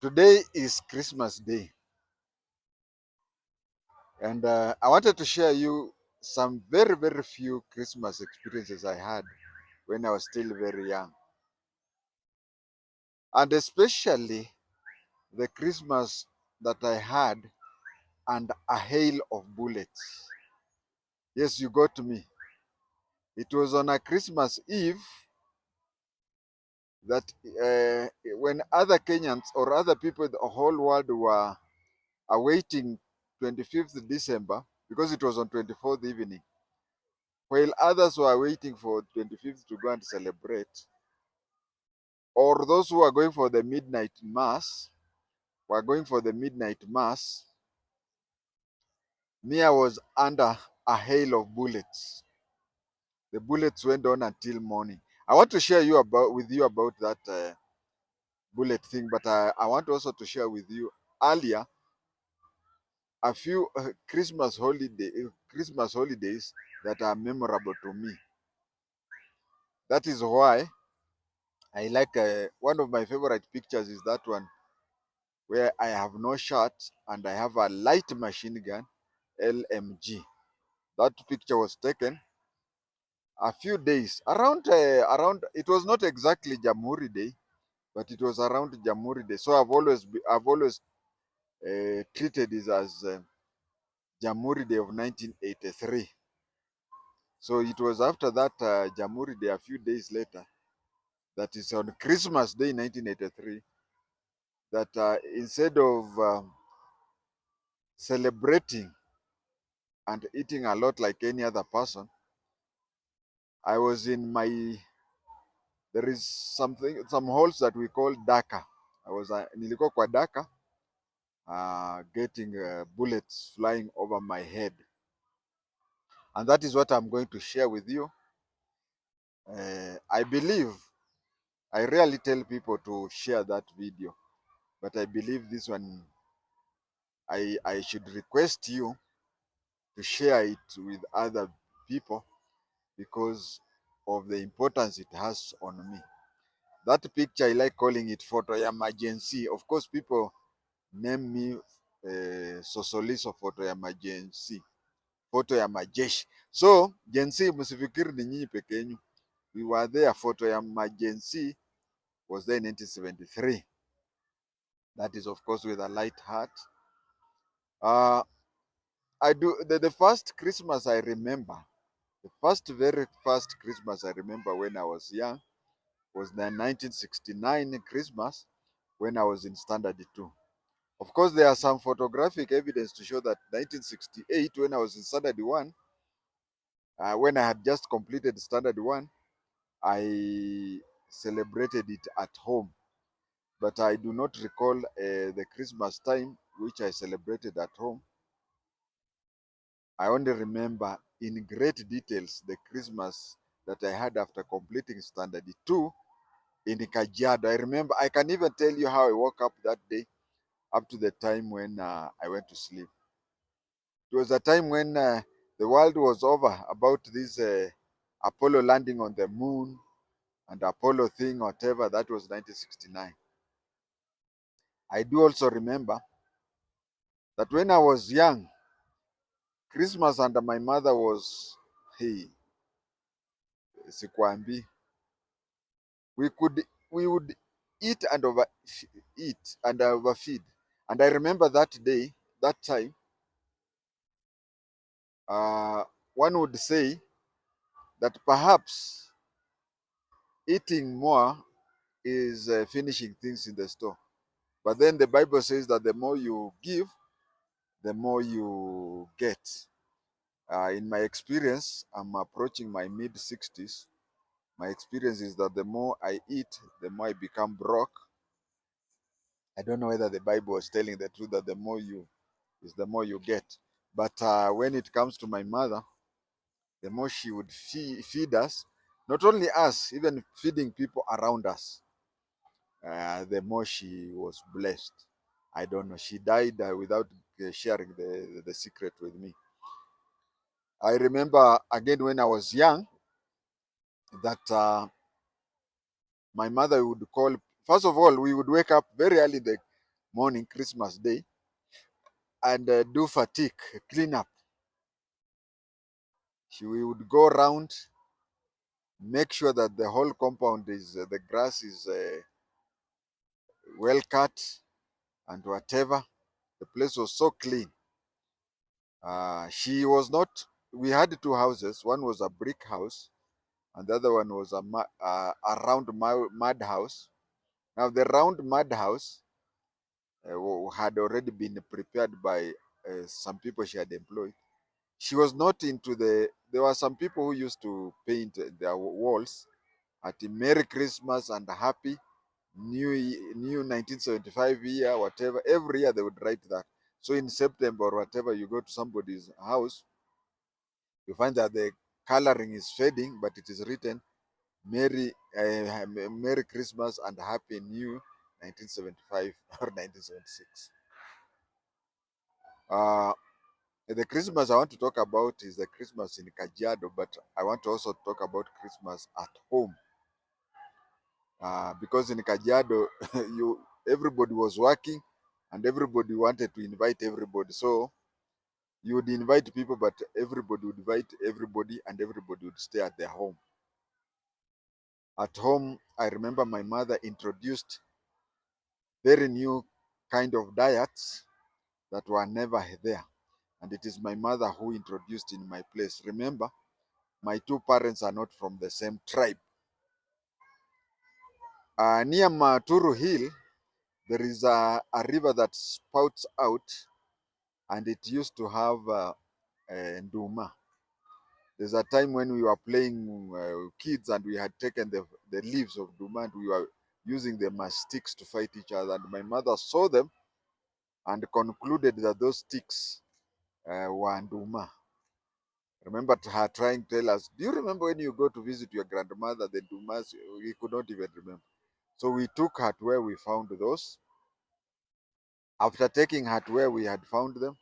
Today is Christmas Day, and I wanted to share you some very few Christmas experiences I had when I was still very young, and especially the Christmas that I had and a hail of bullets. Yes, you got me. It was on a Christmas Eve that when other Kenyans or other people in the whole world were awaiting 25th December, because it was on 24th evening, while others were waiting for 25th to go and celebrate, or those who are going for the midnight mass were going for the midnight mass, me, I was under a hail of bullets. The bullets went on until morning. I want to share with you about that bullet thing, but I want also to share with you earlier a few Christmas holidays that are memorable to me. That is why I like one of my favorite pictures is that one where I have no shirt and I have a light machine gun, LMG. That picture was taken a few days around. It was not exactly Jamhuri Day, but it was around Jamhuri Day. So I've always treated it as Jamhuri Day of 1983. So it was after that Jamhuri Day, a few days later, that is on Christmas Day 1983, that instead of celebrating and eating a lot like any other person, I was in my, there is some holes that we call daka. Nilikuwa kwa daka, getting bullets flying over my head. And that is what I'm going to share with you. I believe, I rarely tell people to share that video, but I believe this one, I should request you to share it with other people because of the importance it has on me. That picture, I like calling it photo ya emergency. Of course, people name me Sosoliso photo ya emergency, photo ya majeshi. So Gen Z, msifikiri ni nyinyi peke yenu. We were there. Photo ya emergency was there in 1973. That is, of course, with a light heart. Uh, the first Christmas I remember, the very first Christmas I remember when I was young was the 1969 Christmas when I was in Standard 2. Of course, there are some photographic evidence to show that 1968, when I was in Standard 1, when I had just completed Standard 1, I celebrated it at home. But I do not recall the Christmas time which I celebrated at home. I only remember in great details the Christmas that I had after completing Standard 2 in Kajiado. I remember, I can even tell you how I woke up that day up to the time when I went to sleep. It was a time when the world was over about this Apollo landing on the moon and Apollo thing, whatever. That was 1969. I do also remember that when I was young, Christmas under my mother was, hey, sikwambi. We could, we would eat and overfeed. And I remember that day, that time, uh, one would say that perhaps eating more is finishing things in the store. But then the Bible says that the more you give, the more you get. In my experience, I'm approaching my mid 60s. My experience is that the more I eat, the more I become broke. I don't know whether the Bible was telling the truth that the more you is the more you get. But when it comes to my mother, the more she would feed us, not only us, even feeding people around us, the more she was blessed. I don't know. She died without sharing the secret with me. I remember again when I was young that my mother would call. First of all, we would wake up very early morning, Christmas Day, and do fatigue, clean up. We would go around, make sure that the whole compound is, the grass is well cut and whatever. The place was so clean. She was not, we had two houses. One was a brick house and the other one was a round mud house. Now, the round mud house had already been prepared by some people she had employed. She was not into there were some people who used to paint their walls at Merry Christmas and Happy New 1975 year, whatever. Every year they would write that. So in September or whatever, you go to somebody's house, you find that the coloring is fading, but it is written Merry Christmas and Happy New 1975 or 1976. Uh, the Christmas I want to talk about is the Christmas in Kajiado, but I want to also talk about Christmas at home. Because in Kajiado, everybody was working and everybody wanted to invite everybody. So you would invite people, but everybody would invite everybody and everybody would stay at their home. At home, I remember my mother introduced very new kind of diets that were never there. And it is my mother who introduced in my place. Remember, my two parents are not from the same tribe. Near Maturu Hill, there is a river that spouts out, and it used to have nduma. There's a time when we were playing kids and we had taken the leaves of nduma and we were using them as sticks to fight each other. And my mother saw them and concluded that those sticks were nduma. Remember her trying to tell us, do you remember when you go to visit your grandmother, the ndumas? We could not even remember. So we took her to where we found those. After taking her to where we had found them,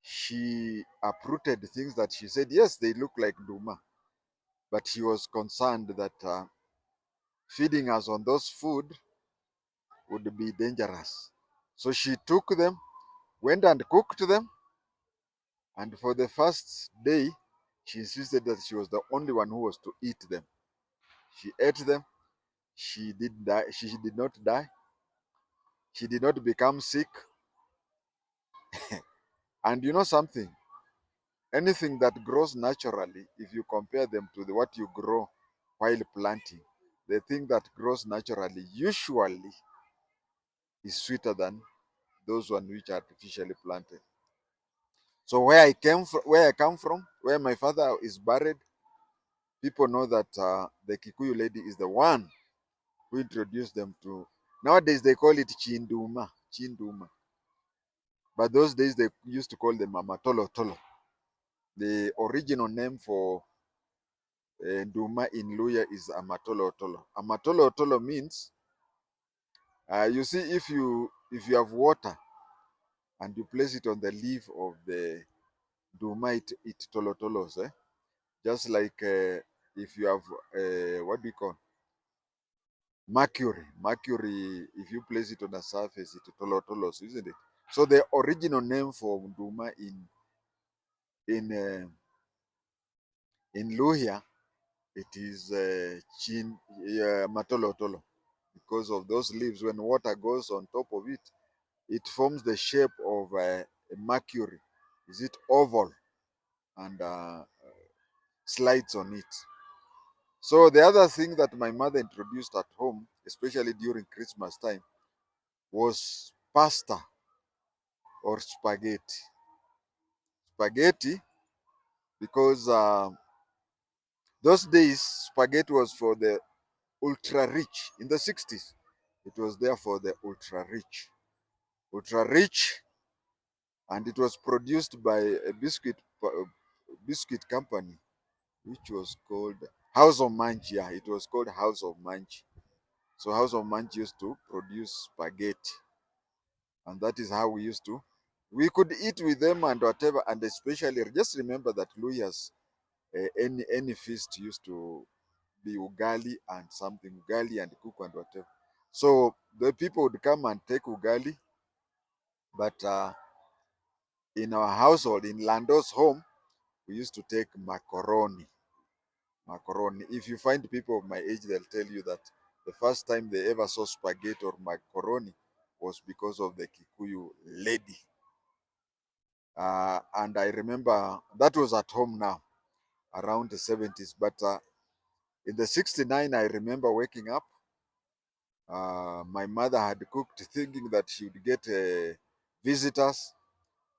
she uprooted things that she said, yes, they look like nduma. But she was concerned that feeding us on those food would be dangerous. So she took them, went and cooked them, and for the first day, she insisted that she was the only one who was to eat them. She ate them. She did die. She did not die. She did not become sick. And you know something? Anything that grows naturally, if you compare them to what you grow while planting, the thing that grows naturally usually is sweeter than those ones which are artificially planted. So where I come from, where my father is buried, people know that the Kikuyu lady is the one who introduced them to. Nowadays they call it chinduma, chinduma. But those days they used to call them amatolo tolo. The original name for nduma in Luya is amatolo tolo. Amatolo tolo means, you see, if you have water and you place it on the leaf of the nduma, it tolotolos, eh? Just like if you have what do you call mercury. Mercury, if you place it on a surface, it tolotolos, isn't it? So the original name for nduma in uh, in Luhya, it is matolotolo, because of those leaves. When water goes on top of it, it forms the shape of a mercury. Is it oval and slides on it? So the other thing that my mother introduced at home, especially during Christmas time, was pasta or spaghetti. Spaghetti, because those days spaghetti was for the ultra rich. In the 60s, it was there for the ultra rich. Ultra rich, and it was produced by a biscuit company, which was called House of Munch. Yeah, it was called House of Munch. So House of Munch used to produce spaghetti, and that is how we used to. We could eat with them and whatever, and especially just remember that Luya's any feast used to be ugali and something, ugali and cook and whatever. So the people would come and take ugali, but in our household, in Lando's home, we used to take macaroni. Macaroni. If you find people of my age, they'll tell you that the first time they ever saw spaghetti or macaroni was because of the Kikuyu lady. And I remember that was at home now, around the 70s. But in the 69, I remember waking up. My mother had cooked thinking that she would get visitors.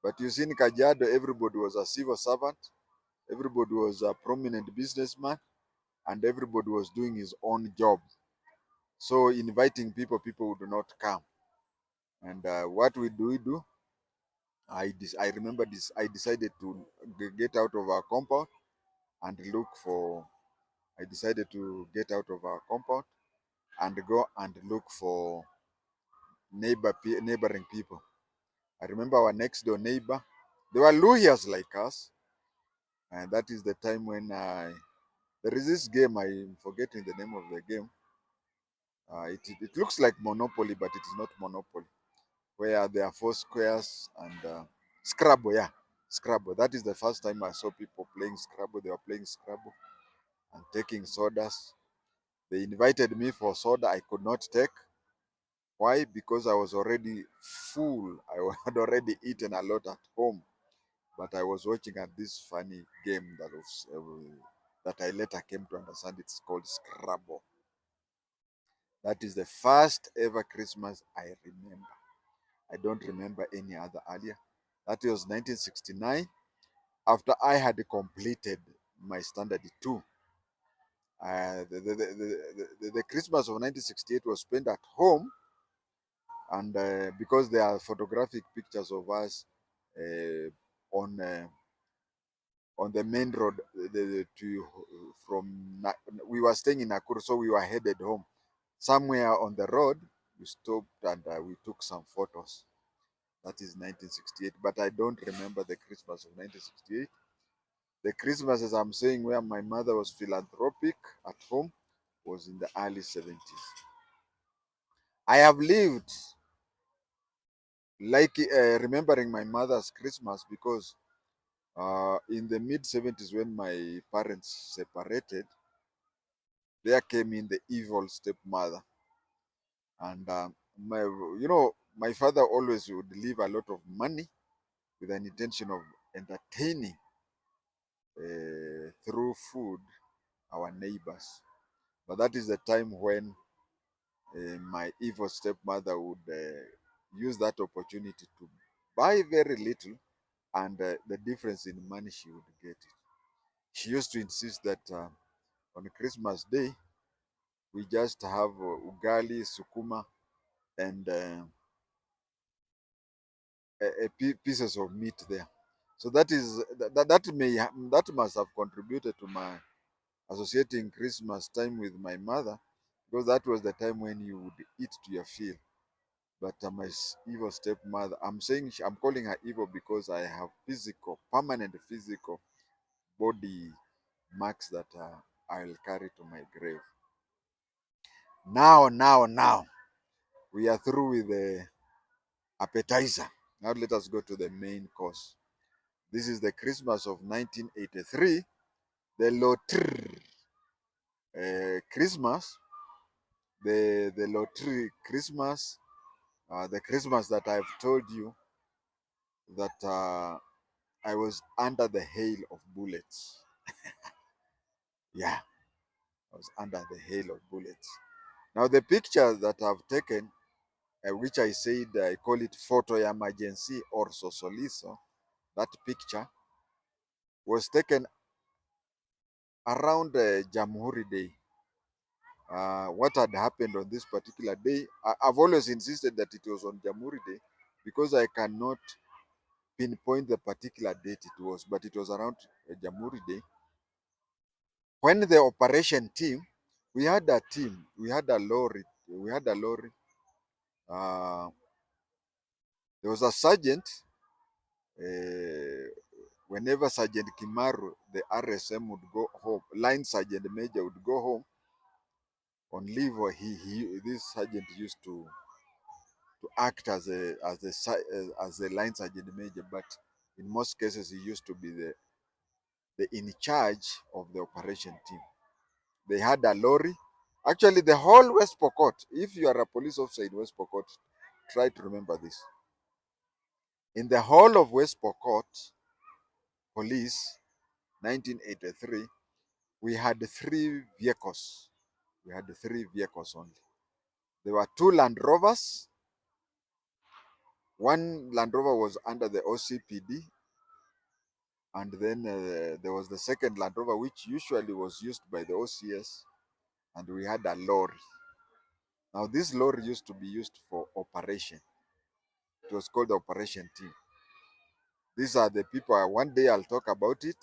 But you see, in Kajiado, everybody was a civil servant, everybody was a prominent businessman, and everybody was doing his own job. So inviting people, people would not come. And what we do, I remember this. I decided to get out of our compound and look for. I decided to get out of our compound and go and look for neighboring people. I remember our next door neighbor. They were lawyers like us, and that is the time when there is this game. I'm forgetting the name of the game. It looks like Monopoly, but it is not Monopoly. Where there are four squares and Scrabble. Yeah, Scrabble. That is the first time I saw people playing Scrabble. They were playing Scrabble and taking sodas. They invited me for soda. I could not take. Why? Because I was already full. I had already eaten a lot at home. But I was watching at this funny game that I later came to understand it's called Scrabble. That is the first ever Christmas I remember. I don't remember any other earlier. That was 1969 after I had completed my standard 2. The Christmas of 1968 was spent at home, and because there are photographic pictures of us uh, on on the main road we were staying in Nakuru, so we were headed home. Somewhere on the road, we stopped and we took some photos. That is 1968, but I don't remember the Christmas of 1968. The Christmas, as I'm saying, where my mother was philanthropic at home, was in the early 70s. I have lived like remembering my mother's Christmas because in the mid 70s, when my parents separated, there came in the evil stepmother. And my father always would leave a lot of money with an intention of entertaining through food our neighbors. But that is the time when my evil stepmother would use that opportunity to buy very little, and the difference in money she would get it. She used to insist that on Christmas Day, we just have ugali, sukuma, and pieces of meat there. So that must have contributed to my associating Christmas time with my mother, because that was the time when you would eat to your fill. But my evil stepmother, I'm calling her evil because I have permanent physical body marks that I'll carry to my grave. Now, we are through with the appetizer. Now let us go to the main course. This is the Christmas of 1983, the Lotr Christmas, the Lotr Christmas, the Christmas that I've told you that I was under the hail of bullets. Yeah, I was under the hail of bullets. Now the picture that I've taken, which I said I call it photo emergency or sosoliso, that picture was taken around Jamhuri Day. What had happened on this particular day? I've always insisted that it was on Jamhuri Day because I cannot pinpoint the particular date it was, but it was around Jamhuri Day. When the operation team, we had a team, we had a lorry. Uh, there was a sergeant. Uh, Whenever Sergeant Kimaru, the RSM, would go home, Line Sergeant Major would go home on leave, or this sergeant used to to act as a line sergeant major, but in most cases he used to be the in charge of the operation team. They had a lorry. Actually, the whole West Pokot, if you are a police officer in West Pokot, try to remember this. In the whole of West Pokot police, 1983, we had three vehicles. We had three vehicles only. There were two Land Rovers. One Land Rover was under the OCPD, and then there was the second Land Rover, which usually was used by the OCS, and we had a lorry. Now, this lorry used to be used for operation. It was called the operation team. These are the people, one day I'll talk about it,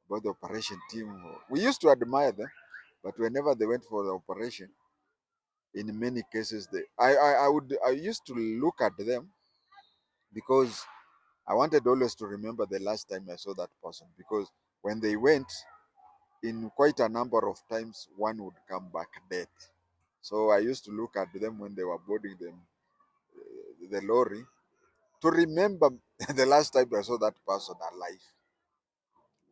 about the operation team. We used to admire them, but whenever they went for the operation, in many cases, I used to look at them because I wanted always to remember the last time I saw that person, because when they went, in quite a number of times, one would come back dead. So I used to look at them when they were boarding them, the lorry, to remember the last time I saw that person alive.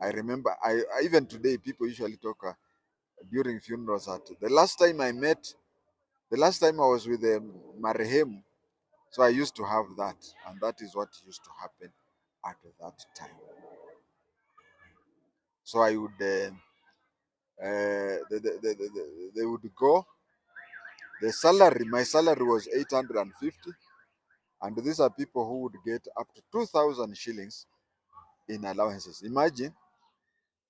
I remember, even today, people usually talk during funerals at the last time I was with Marehemu. So I used to have that, and that is what used to happen at that time. So I would, they would go. My salary was 850, and these are people who would get up to 2,000 shillings in allowances. Imagine,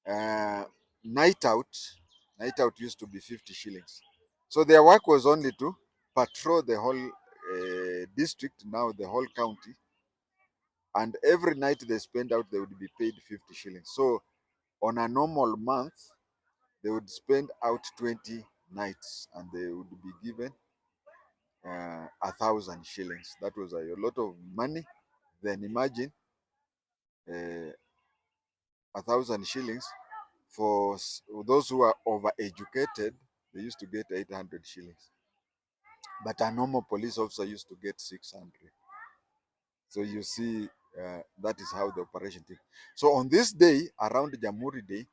uh, night out, night out used to be 50 shillings. So their work was only to patrol the whole district, now the whole county, and every night they spend out, they would be paid 50 shillings. So on a normal month, they would spend out 20 nights, and they would be given 1,000 shillings. That was a lot of money. Then imagine, 1,000 shillings for those who are overeducated. They used to get 800 shillings, but a normal police officer used to get 600. So you see, that is how the operation team. So on this day, around Jamhuri Day,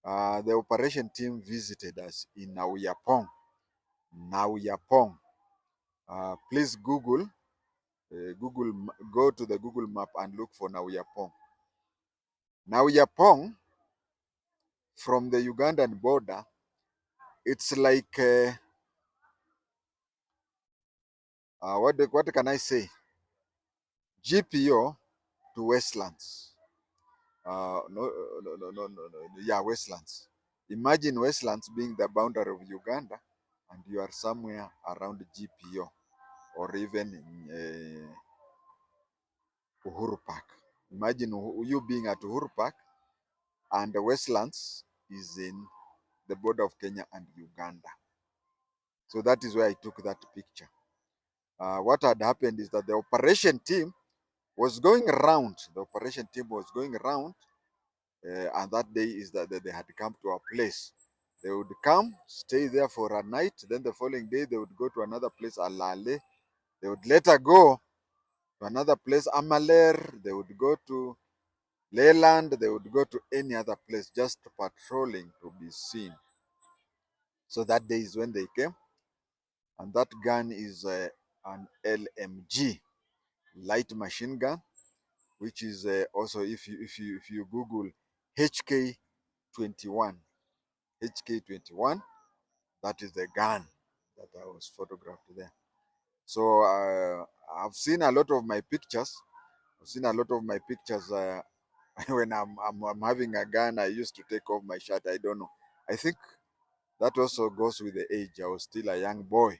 the operation team visited us in Nauyapong. Nauyapong. Please go to the Google map and look for Nauyapong. Nauyapong, from the Ugandan border, it's like what can I say? GPO to Westlands. Yeah, Westlands. Imagine Westlands being the boundary of Uganda, and you are somewhere around GPO, or even in Uhuru Park. Imagine you being at Uhuru Park, and the Westlands is in the border of Kenya and Uganda. So that is where I took that picture. What had happened is that the operation team was going around. The operation team was going around, and that day is that they had come to a place. They would come, stay there for a night. Then the following day, they would go to another place, Alale. They would later go to another place, Amaler. They would go to Leyland. They would go to any other place, just patrolling to be seen. So that day is when they came, and that gun is an LMG, light machine gun, which is also, if you Google HK21, HK21, that is the gun that I was photographed there. So I've seen a lot of my pictures. I've seen a lot of my pictures when I'm having a gun. I used to take off my shirt. I don't know. I think that also goes with the age. I was still a young boy,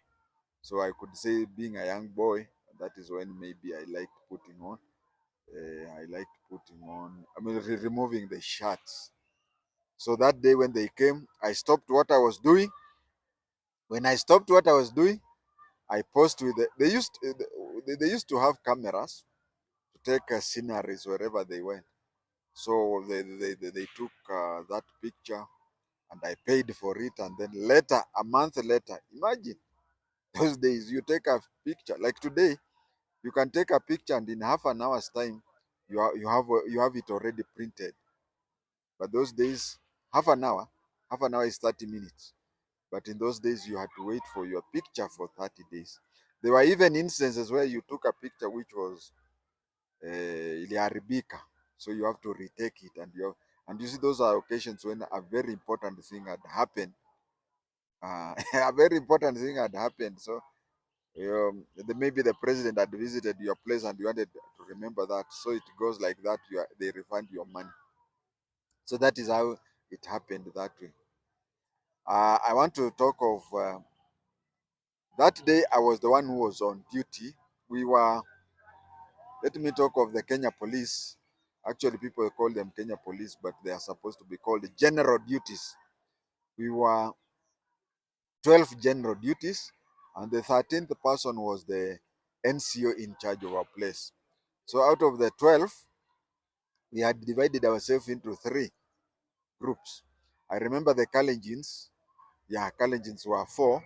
so I could say, being a young boy, that is when maybe I liked putting on. Removing the shirts. So that day when they came, I stopped what I was doing. When I stopped what I was doing, I posed with they used to have cameras to take sceneries wherever they went. So they took that picture, and I paid for it. And then later, a month later, imagine, Those days you take a picture. Like today, you can take a picture and in half an hour's time, you have it already printed. But those days, half an hour, half an hour is 30 minutes. But in those days, you had to wait for your picture for 30 days. There were even instances where you took a picture which was iliharibika, so you have to retake it, and you see those are occasions when a very important thing had happened. A very important thing had happened. So maybe the president had visited your place and you wanted to remember that. So it goes like that. They refund your money. So that is how it happened that way. I want to talk of that day. I was the one who was on duty. We were. Let me talk of the Kenya Police. Actually, people call them Kenya Police, but they are supposed to be called general duties. We were 12 general duties, and the 13th person was the NCO in charge of our place. So out of the 12, we had divided ourselves into three groups. I remember the Kalenjins. Yeah, Kalenjins were four.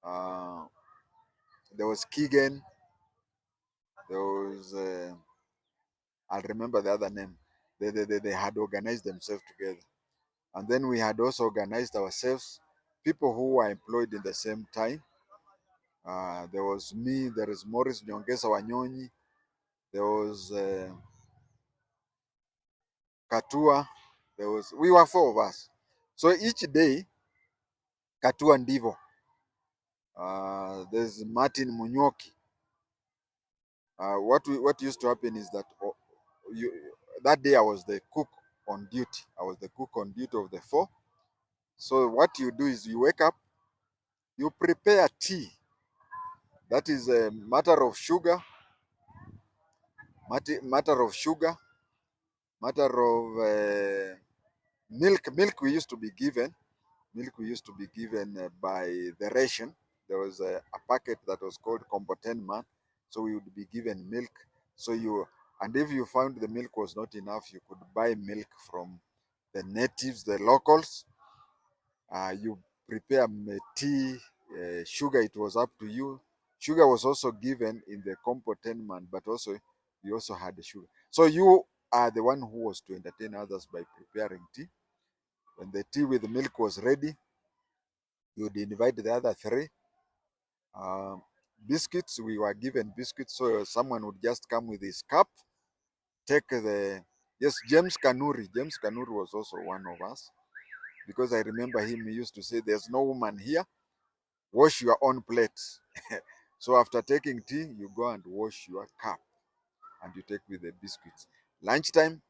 Uh, there was Keegan. There was, I'll remember the other name. They had organized themselves together. And then we had also organized ourselves, people who were employed in the same time. There was me, there is Morris Nyongesa Wanyonyi, there was Katua, we were four of us. So each day, Katua Ndivo, there's Martin Munyoki. What used to happen is that you, that day I was the cook on duty. I was the cook on duty of the four. So what you do is you wake up, you prepare tea. That is a matter of sugar, matter of milk. Milk we used to be given. Milk we used to be given by the ration. There was a packet that was called Combo 10 man. So we would be given milk. So and if you found the milk was not enough, you could buy milk from the natives, the locals. You prepare tea, sugar, it was up to you. Sugar was also given in the Compo 10 man, but also you also had the sugar. So you are the one who was to entertain others by preparing tea. When the tea with milk was ready, you would invite the other three. Biscuits, we were given biscuits, so someone would just come with his cup, take yes, James Kanuri. James Kanuri was also one of us, because I remember him, he used to say, there's no woman here, wash your own plate. So after taking tea, you go and wash your cup and you take with the biscuits. Lunchtime,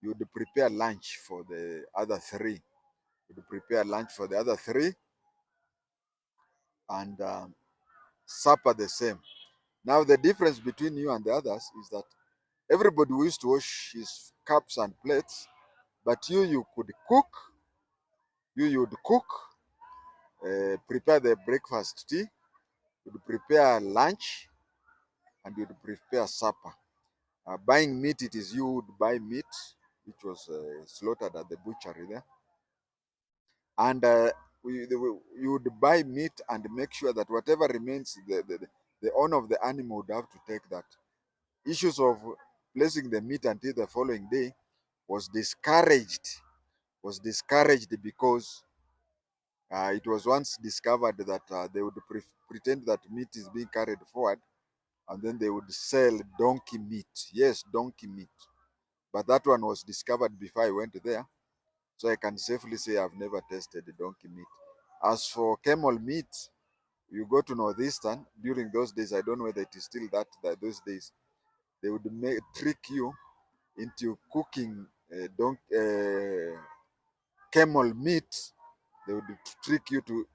you would prepare lunch for the other three. You would prepare lunch for the other three, and supper the same. Now, the difference between you and the others is that everybody used to wash his cups and plates, but you could cook, you would cook, prepare the breakfast tea, you would prepare lunch, and you would prepare supper. Buying meat, it is you would buy meat, which was slaughtered at the butchery there. And you would buy meat and make sure that whatever remains, the owner of the animal would have to take that. Issues of placing the meat until the following day was discouraged. Because it was once discovered that they would pretend that meat is being carried forward, and then they would sell donkey meat. Yes, donkey meat. But that one was discovered before I went there. So I can safely say I've never tasted the donkey meat. As for camel meat, you go to Northeastern during those days. I don't know whether it is still that those days. They would trick you into cooking camel meat. They would trick you to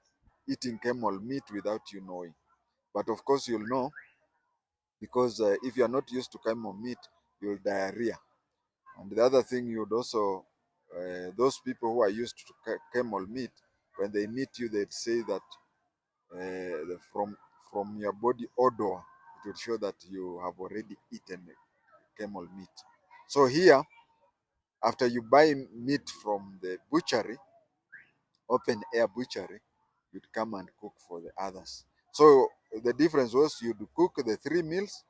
eating camel meat without you knowing. But of course, you'll know, because if you're not used to camel meat, you'll diarrhea. And the other thing, you'd also, those people who are used to camel meat, when they meet you, they'd say that from your body odor, it would show that you have already eaten camel meat. So here, after you buy meat from the butchery, open air butchery, you'd come and cook for the others. So the difference was you'd cook the 3 meals,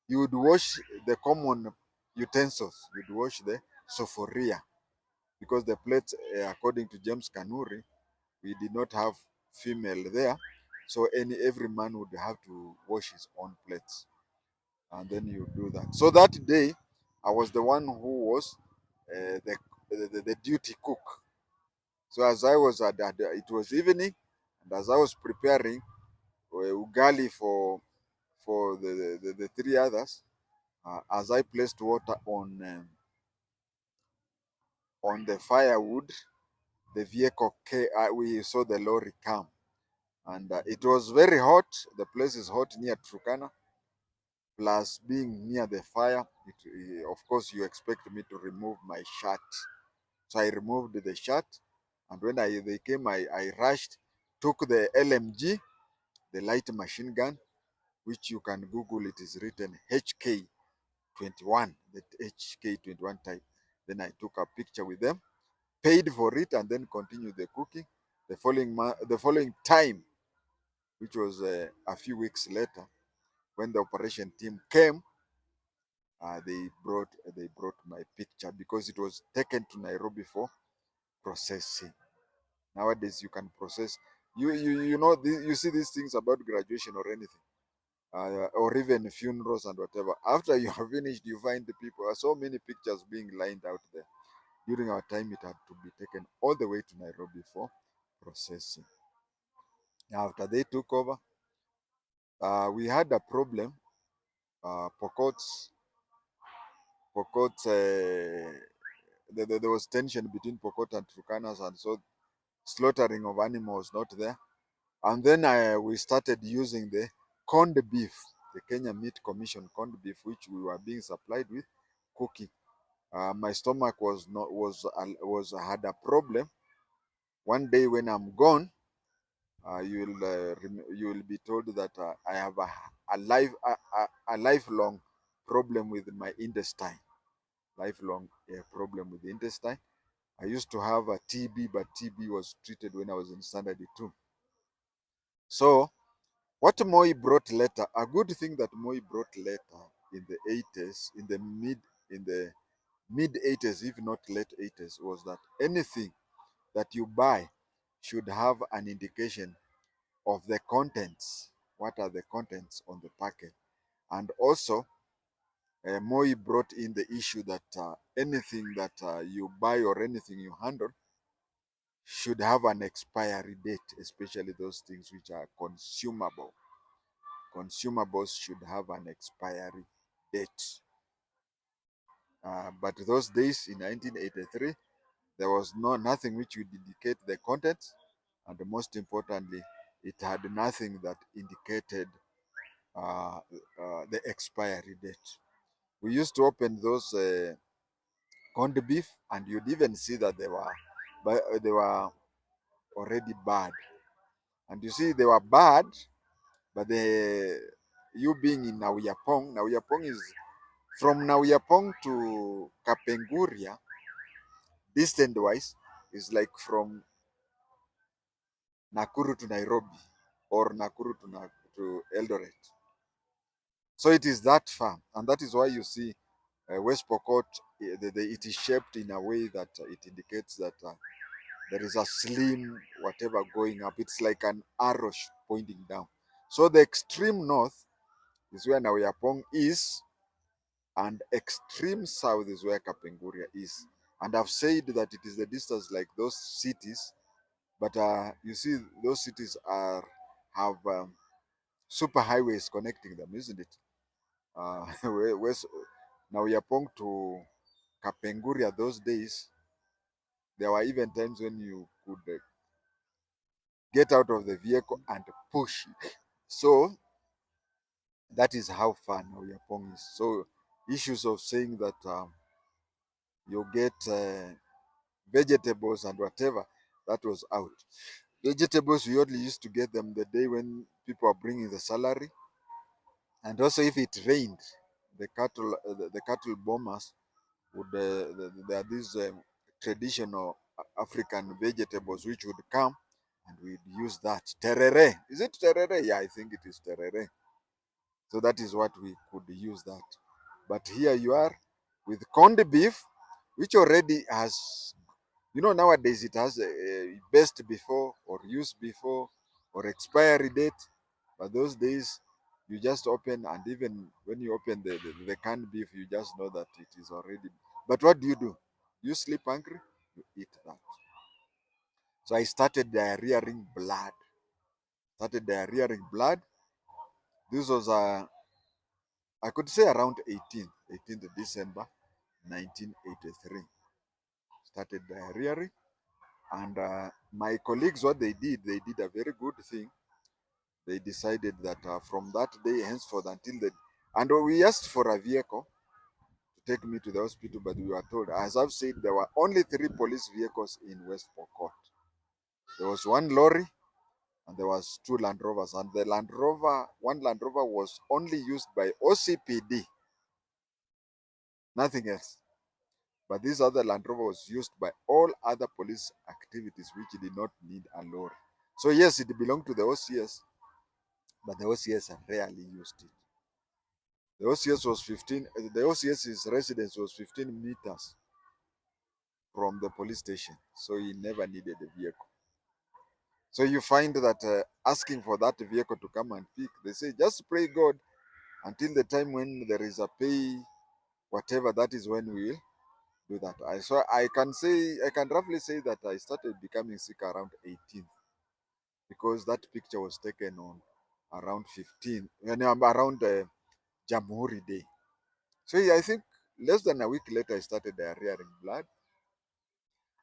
you would wash the common utensils, you'd wash the soforia, because the plates, according to James Kanuri, we did not have female there, so every man would have to wash his own plates, and then you do that. So that day, I was the one who was the duty cook. So as I was it was evening, and as I was preparing ugali for the three others, as I placed water on the firewood, the vehicle came, we saw the lorry come, and it was very hot. The place is hot near Turkana, plus being near the fire. Of course, you expect me to remove my shirt, so I removed the shirt, and when they came, I rushed, took the LMG, the light machine gun, which you can Google. It is written HK21, the HK21 type. Then I took a picture with them, paid for it, and then continued the cooking. The following time, which was a few weeks later, when the operation team came, they brought my picture because it was taken to Nairobi for processing. Nowadays, you can process. You see these things about graduation or anything, or even funerals and whatever. After you have finished, you find the people. So many pictures being lined out there. During our time, it had to be taken all the way to Nairobi for processing. After they took over, we had a problem. Pokot's, there was tension between Pokot and Turkanas, and so slaughtering of animals not there. And then we started using the corned beef, the Kenya Meat Commission corned beef, which we were being supplied with, cooking. My stomach was had a problem. One day when I'm gone, you will be told that I have a lifelong problem with my intestine. Lifelong problem with the intestine. I used to have a TB, but TB was treated when I was in standard 2. So what Moi brought later, a good thing that Moi brought later in the 80s, in the mid 80s, if not late 80s, was that anything that you buy should have an indication of the contents. What are the contents on the packet? And also, Moi brought in the issue that anything that you buy or anything you handle should have an expiry date, especially those things which are consumable. Consumables should have an expiry date. But those days in 1983, there was nothing which would indicate the contents, and most importantly, it had nothing that indicated the expiry date. We used to open those corned beef, and you'd even see that they were already bad. And you see, they were bad, but you being in Nauyapong is from Nauyapong to Kapenguria, distance wise, is like from Nakuru to Nairobi or Nakuru to Eldoret. So it is that far, and that is why you see West Pokot, it is shaped in a way that it indicates that there is a slim whatever going up. It's like an arrow pointing down. So the extreme north is where Nauyapong is, and extreme south is where Kapenguria is. And I've said that it is the distance like those cities, but you see, those cities have super highways connecting them, isn't it? Where's Nauyapong to Kapenguria those days, there were even times when you could get out of the vehicle and push. So that is how far Nauyapong is. So issues of saying that you get vegetables and whatever, that was out. Vegetables, we only used to get them the day when people are bringing the salary, and also if it rained, the cattle bombers would there are these traditional African vegetables which would come and we'd use that. Terere. Is it terere? Yeah, I think it is terere. So that is what we could use that. But here you are with corned beef, which already has, nowadays it has a best before or use before or expiry date. But those days, you just open, and even when you open the canned beef, you just know that it is already. But what do? You sleep hungry, you eat that. So I started diarrheaing blood. This was I could say around 18th December 1983. Started diarrheaing, and my colleagues, what they did a very good thing. They decided that from that day henceforth until the, and we asked for a vehicle to take me to the hospital, but we were told, as I've said, there were only 3 police vehicles in West Pokot. There was one lorry and there was 2 Land Rovers, and one Land Rover was only used by OCPD, nothing else. But this other Land Rover was used by all other police activities which did not need a lorry. So yes, it belonged to the OCS, but the OCS rarely used it. The OCS was 15. The OCS's residence was 15 meters from the police station, so he never needed a vehicle. So you find that asking for that vehicle to come and pick, they say just pray God until the time when there is a pay, whatever. That is when we will do that. I can roughly say that I started becoming sick around 18th, because that picture was taken on around 15, when I'm around Jamhuri Day. So yeah, I think less than a week later, I started diarrheaing blood.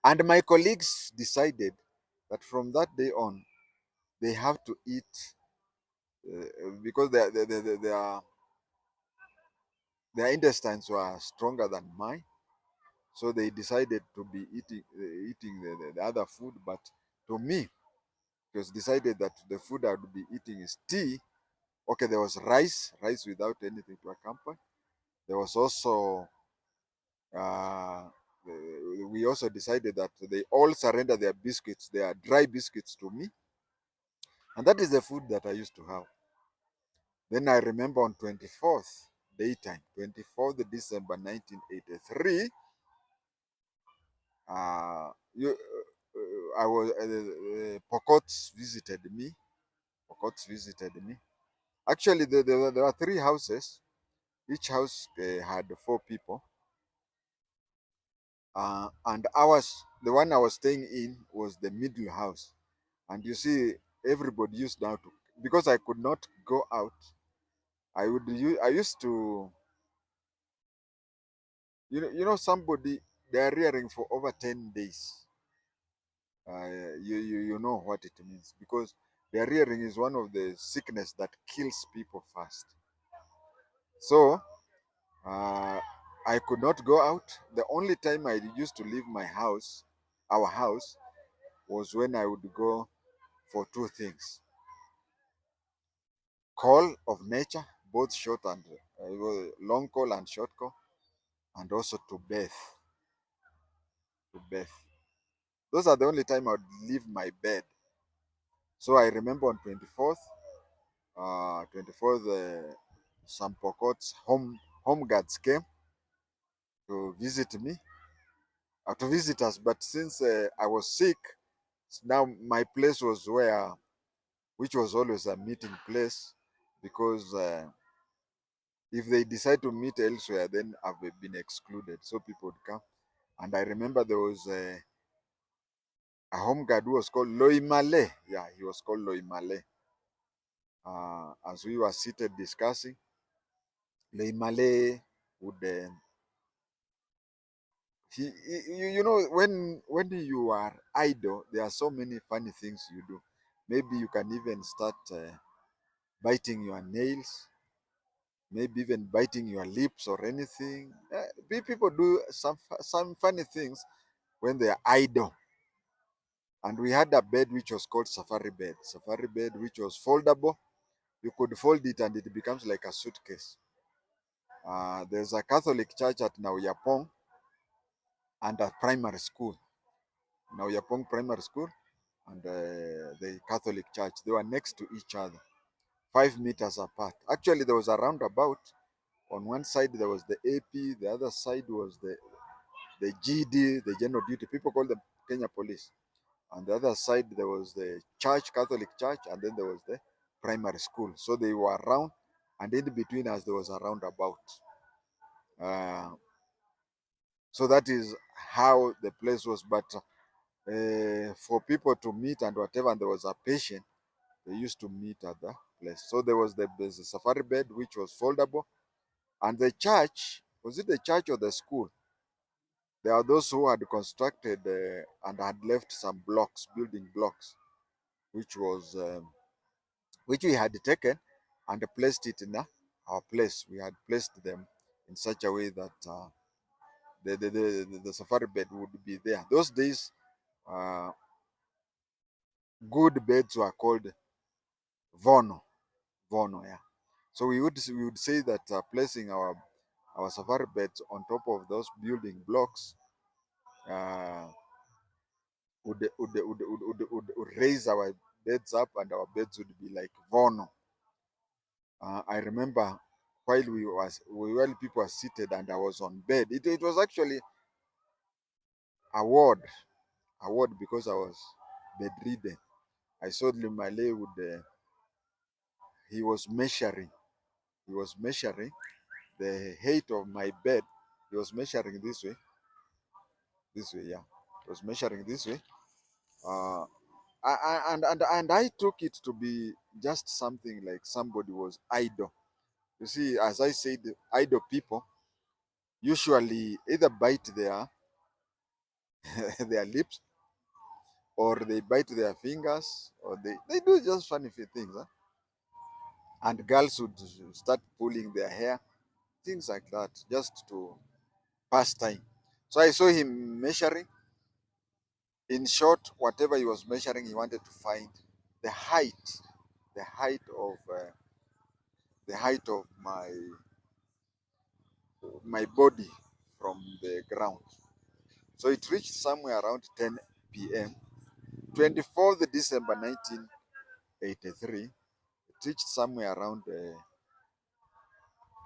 And my colleagues decided that from that day on, they have to eat because their intestines were stronger than mine. So they decided to be eating the other food. But to me, it was decided that the food I would be eating is tea. Okay, there was rice without anything to accompany. There was also uh, we also decided that they all surrender their biscuits, their dry biscuits, to me, and that is the food that I used to have. Then I remember on 24th daytime, 24th December 1983, I was Pocots visited me. Pocots visited me. Actually, there were 3 houses. Each house had 4 people. And the one I was staying in was the middle house. And you see, everybody used now to, because I could not go out. I used to, somebody diarrheaing for over 10 days. You know what it means, because diarrheaing is one of the sickness that kills people fast. So I could not go out. The only time I used to leave our house, was when I would go for 2 things: call of nature, both short and long call and short call, and also to bathe. To bathe. Those are the only time I would leave my bed. So I remember on 24th, some Pokot's home guards came to visit me, to visit us. But since I was sick, now my place was which was always a meeting place, because if they decide to meet elsewhere, then I've been excluded. So people would come. And I remember there was a home guard who was called Loimale. Yeah, he was called Loimale. As we were seated discussing, Loimale would when you are idle, there are so many funny things you do. Maybe you can even start biting your nails, maybe even biting your lips or anything. People do some funny things when they are idle. And we had a bed which was called safari bed, which was foldable. You could fold it and it becomes like a suitcase. There's a Catholic church at Nauyapong and a primary school. Nauyapong Primary School. and the Catholic Church. They were next to each other, 5 meters apart. Actually, there was a roundabout. On one side there was the AP, the other side was the GD, the General Duty. People call them Kenya Police. On the other side there was the church, Catholic Church, and then there was the primary school. So they were around, and in between us there was a roundabout. Uh, so that is how the place was. But for people to meet and whatever, and there was a patient, they used to meet at the place. So there was the safari bed, which was foldable, and the church, was it the church or the school? There are those who had constructed and had left some blocks, building blocks, which was which we had taken and placed it in our place. We had placed them in such a way that the safari bed would be there. Those days, uh, good beds were called vono, vono, yeah. So we would say that placing our safari beds on top of those building blocks uh, would raise our beds up, and our beds would be like vono. I remember while people were seated and I was on bed, it was actually a ward, because I was bedridden. I saw Limale he was measuring the height of my bed. He was measuring this way, yeah. He was measuring this way. Uh, and I took it to be just something like somebody was idle. You see, as I said, idle people usually either bite their lips, or they bite their fingers, or they do just funny things. Huh? And girls would start pulling their hair, things like that, just to pass time. So I saw him measuring. In short, whatever he was measuring, he wanted to find the height, the height of the height of my body from the ground. So it reached somewhere around 10 p.m. 24th December 1983. It reached somewhere around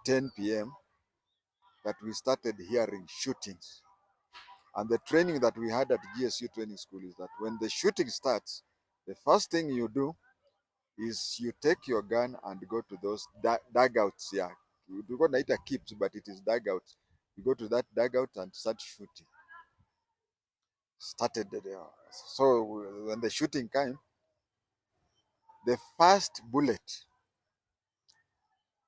10 p.m. that we started hearing shootings. And the training that we had at GSU training school is that when the shooting starts, the first thing you do is you take your gun and go to those dugouts. Yeah, you do not need a keeps, but it is dugouts. You go to that dugout and start shooting. Started so when the shooting came, the first bullet,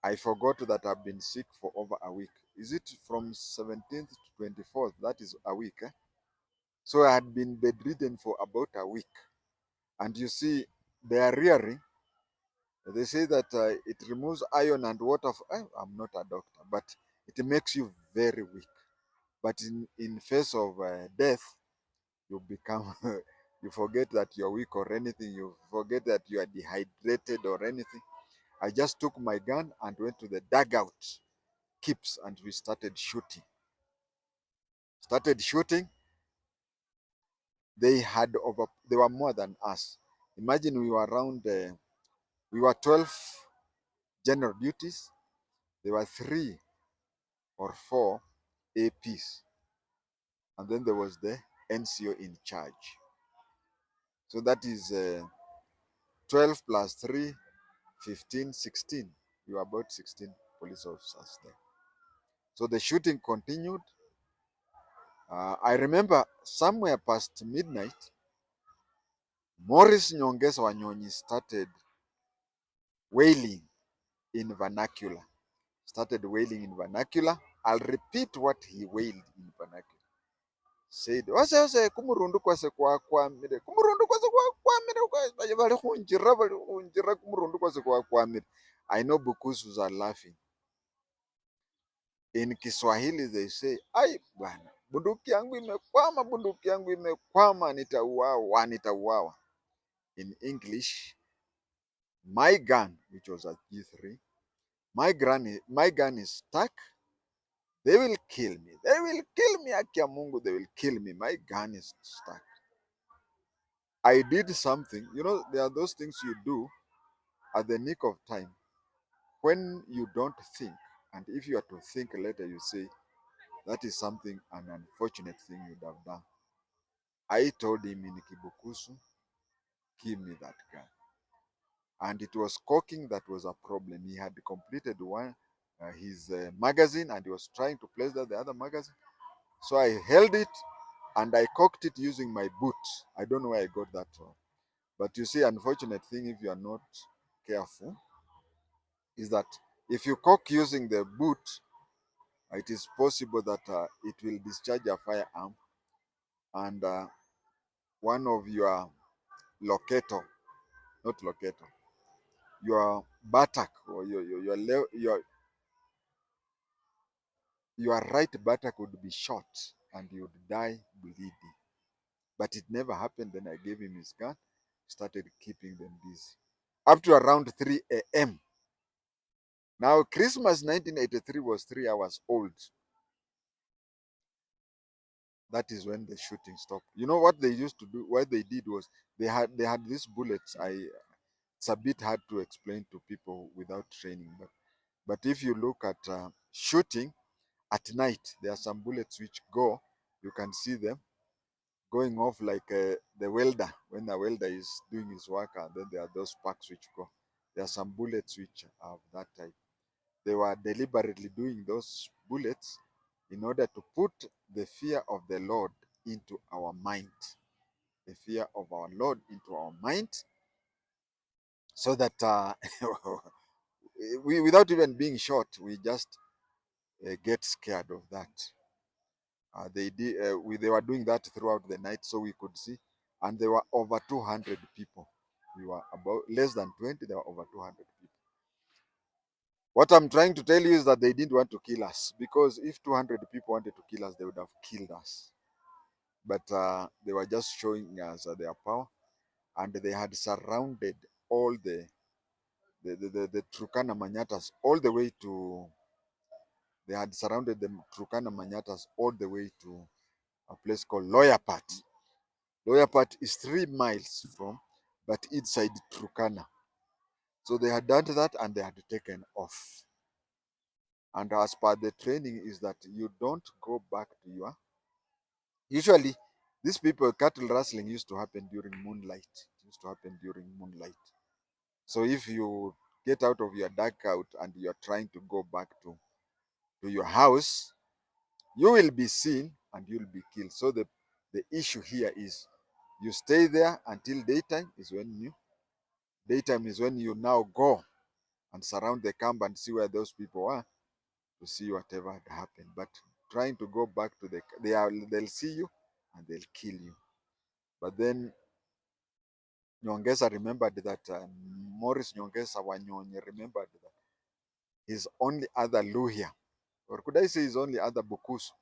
I forgot that I've been sick for over a week. Is it from 17th to 24th? That is a week. Eh? So I had been bedridden for about a week. And you see, they are rearing. They say that it removes iron and water. I'm not a doctor, but it makes you very weak. But in face of death, you become, you forget that you're weak or anything. You forget that you are dehydrated or anything. I just took my gun and went to the dugout keeps, and we started shooting. They were more than us. Imagine we were around, we were 12 general duties. There were 3 or 4 APs, and then there was the NCO in charge. So that is 12 plus 3, 15, 16. We were about 16 police officers there. So the shooting continued. I remember somewhere past midnight, Morris Nyongesa Wanyonyi started wailing in vernacular. I'll repeat what he wailed in vernacular. Said, wase kumurundu kwase kwakwamire, kumurundu kwase kwakwamire, bali kunjira kumurundu kwase kwakwamire. I know Bukusus are laughing. In Kiswahili they say, ai bwana, bunduki yangu imekwama, nitauawa. In English, my gun, which was a G3, my gun is stuck. They will kill me. They will kill me, Akia Mungu, they will kill me. My gun is stuck. I did something. You know, there are those things you do at the nick of time when you don't think. And if you are to think later, you say, that is something, an unfortunate thing you'd have done. I told him in Kibukusu, give me that gun. And it was cocking that was a problem. He had completed his magazine, and he was trying to place the other magazine. So I held it and I cocked it using my boot. I don't know where I got that from. But you see, unfortunate thing, if you are not careful, is that if you cock using the boot, it is possible that it will discharge a firearm, and one of your locator, not locator, your buttock or your right buttock would be shot and you would die bleeding. But it never happened. Then I gave him his gun, started keeping them busy. Up to around 3 a.m. Now, Christmas 1983 was 3 hours old. That is when the shooting stopped. You know what they used to do? What they did was they had these bullets. It's a bit hard to explain to people without training, but if you look at shooting at night, there are some bullets which go. You can see them going off like the welder when the welder is doing his work, and then there are those sparks which go. There are some bullets which have that type. They were deliberately doing those bullets in order to put the fear of the Lord into our mind, the fear of our Lord into our mind, so that we, without even being shot, we just get scared of that. They were doing that throughout the night, so we could see, and there were over 200 people. We were about less than 20. There were over 200 people. What I'm trying to tell you is that they didn't want to kill us, because if 200 people wanted to kill us, they would have killed us. But they were just showing us their power, and they had surrounded all the Turkana Manyatas all the way to. They had surrounded the Turkana Manyatas all the way to a place called Loyapat. Loyapat is 3 miles from, but inside Turkana. So they had done that and they had taken off. And as per the training is that you don't go back to your. Usually, these people, cattle rustling used to happen during moonlight. It used to happen during moonlight. So if you get out of your dugout and you're trying to go back to your house, you will be seen and you'll be killed. So the issue here is you stay there until daytime is when you now go and surround the camp and see where those people are, to see whatever had happened. But trying to go back to they'll see you and they'll kill you. But then Nyongesa remembered that Morris Nyongesa Wanyonyi remembered that his only other Luhya, or could I say his only other Bukusu,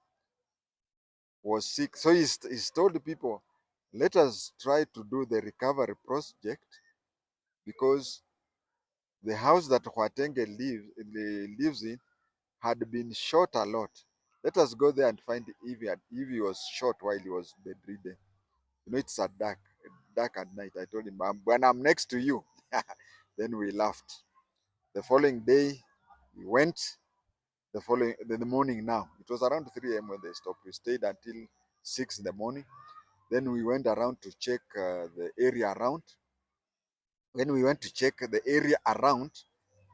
was sick. So he's told people, let us try to do the recovery project, because the house that Huatenge lives in had been shot a lot. Let us go there and find if he was shot while he was bedridden. You know, it's dark at night. I told him, when I'm next to you. Then we laughed. The following day, we went. The morning now, it was around 3 a.m. when they stopped. We stayed until 6 in the morning. Then we went around to check the area around. When we went to check the area around,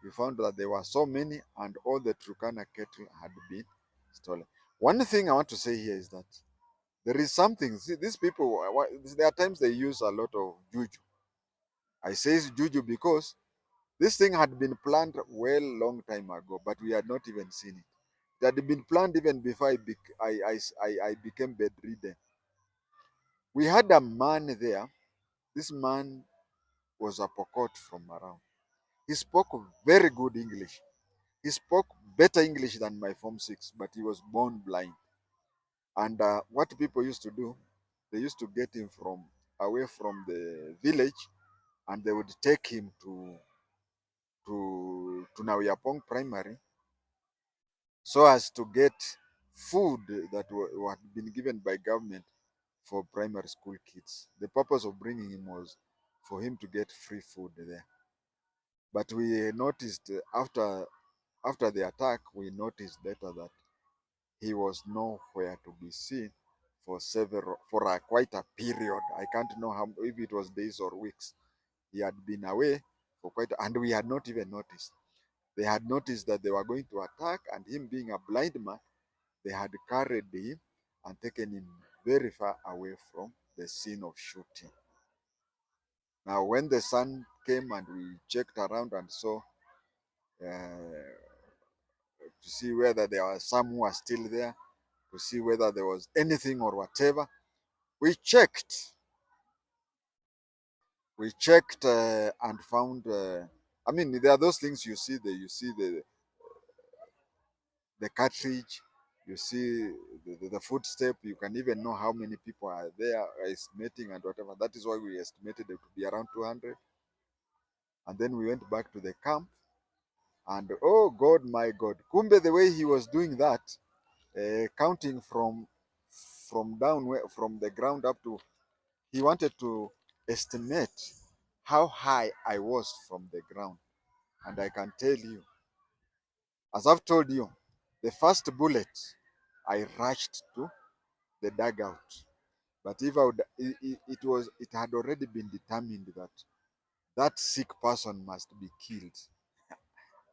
we found that there were so many and all the Turkana cattle had been stolen. One thing I want to say here is that there is something, see, these people, there are times they use a lot of juju. I say juju because this thing had been planned well long time ago, but we had not even seen it. It had been planned even before I became bedridden. We had a man there. This man was a Pokot from around. He spoke very good English. He spoke better English than my Form 6, but he was born blind. And what people used to do, they used to get him from away from the village, and they would take him to Nauyapong Primary, so as to get food that had been given by government for primary school kids. The purpose of bringing him was for him to get free food there. But we noticed after the attack, we noticed later that he was nowhere to be seen for quite a period. I can't know how, if it was days or weeks. He had been away for and we had not even noticed. They had noticed that they were going to attack, and him being a blind man, they had carried him and taken him very far away from the scene of shooting. Now, when the sun came and we checked around and saw to see whether there were some who were still there, to see whether there was anything or whatever, we checked. We checked and found. I mean, there are those things you see. The cartridge, you see the footstep, you can even know how many people are there, estimating and whatever. That is why we estimated it to be around 200. And then we went back to the camp, and oh God, my God, Kumbe, the way he was doing that, counting from down from the ground up to, he wanted to estimate how high I was from the ground. And I can tell you, as I've told you, the first bullet, I rushed to the dugout. But if I would, it had already been determined that that sick person must be killed.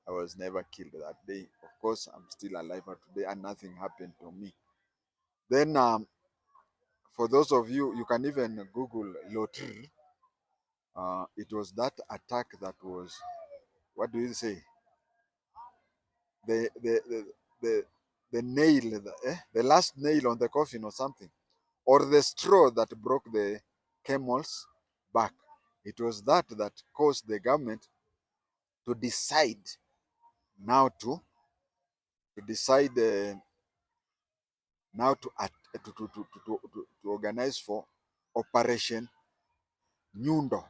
I was never killed that day. Of course, I'm still alive today, and nothing happened to me. Then, for those of you, you can even Google lottery. It was that attack that was, what do you say? The the the the, the nail, the last nail on the coffin or something, or the straw that broke the camel's back. It was that caused the government to decide now to decide now to organize for Operation Nyundo.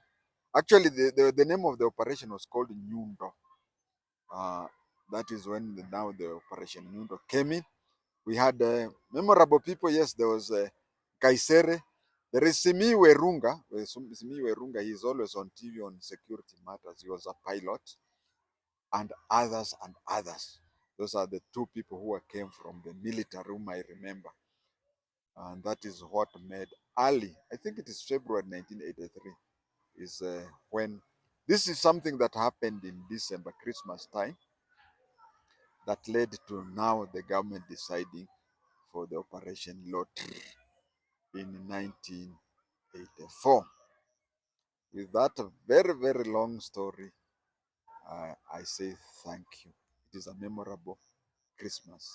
Actually, the name of the operation was called Nyundo. Uh, that is when now the Operation Nyundo came in. We had memorable people. Yes, there was Kaisere. There is Simi Werunga. Simi Werunga, he is always on TV on security matters. He was a pilot, and others and others. Those are the two people who came from the military whom I remember. And that is what made early, I think it is February 1983, is when this is something that happened in December, Christmas time, that led to now the government deciding for the Operation Lottery in 1984. With that very, very long story, I say thank you. It is a memorable Christmas.